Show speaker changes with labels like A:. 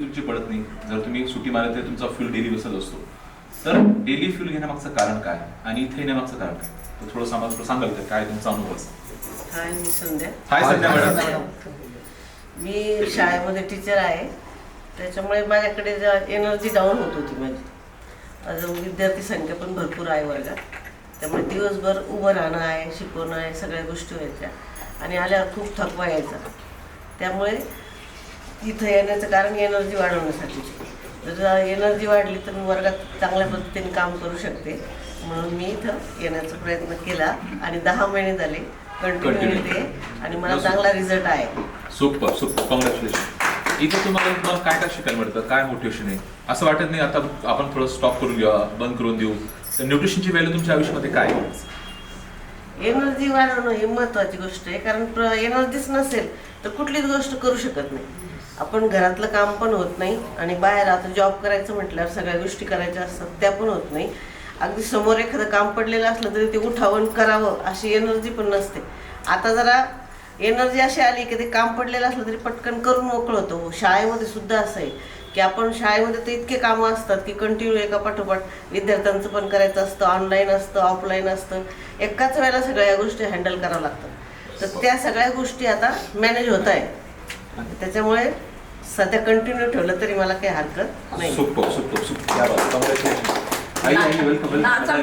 A: तुमची पडत नाही. जर तुम्ही सुट्टी मारत आहे तुमचा फ्यूल डेली बसत असतो, तर डेली फ्यूल घेण्यामागचं कारण काय आणि इथे येण्यामागचं कारण काय, तर थोडं आम्हाला सांगाल का काय तुमचा अनुभव असेल?
B: हाय, मी संध्या.
A: हाय संध्या मॅडम.
B: मी शाळेमध्ये टीचर आहे, त्याच्यामुळे माझ्याकडे एनर्जी डाऊन होत होती माझी. माझं विद्यार्थी संख्या पण भरपूर आहे वर्गात, त्यामुळे दिवसभर उभं राहणं आहे, शिकवणं आहे, सगळ्या गोष्टी व्हायच्या आणि आल्यावर खूप थकवा यायचा. त्यामुळे इथं येण्याचं कारण एनर्जी वाढवण्यासाठी. जर एनर्जी वाढली तर मी वर्गात चांगल्या पद्धतीने काम करू शकते, म्हणून मी इथं येण्याचा प्रयत्न केला आणि 10 महिने झाले कंटिन्यू येते आणि मला चांगला रिझल्ट आहे.
A: Super super, congratulation. इथे तुम्हाला काय काय शिकायला मिळतं, काय मोटिवेशन आहे? असं वाटत नाही आता आपण थोडं स्टॉप करून घेऊया, बंद करून देऊ? तर न्यूट्रिशनची व्हॅल्यू तुमच्या आयुष्यामध्ये काय आहे?
B: एनर्जी वाढवणं ही महत्त्वाची गोष्ट आहे, कारण एनर्जीच नसेल तर कुठलीच गोष्ट करू शकत नाही. आपण घरातलं काम पण होत नाही आणि बाहेर आता जॉब करायचं म्हटल्यावर सगळ्या गोष्टी करायच्या असतात, त्या पण होत नाही. अगदी समोर एखादं काम पडलेलं असलं तरी ते उठावं करावं अशी एनर्जी पण नसते. आता जरा एनर्जी अशी आली की ते काम पडलेलं असलं तरी पटकन करून मोकळं होतं. शाळेमध्ये सुद्धा असं आहे की आपण शाळेमध्ये तर इतके कामं असतात की कंटिन्यू एका पाठोपाठ विद्यार्थ्यांचं पण करायचं असतं, ऑनलाईन असतं, ऑफलाईन असतं, एकाच वेळेला सगळ्या गोष्टी हँडल कराव्या लागतात. तर त्या सगळ्या गोष्टी आता मॅनेज होत आहे, त्याच्यामुळे सध्या कंटिन्यू ठेवलं तरी मला काही हरकत नाही.
A: Super super super, welcome.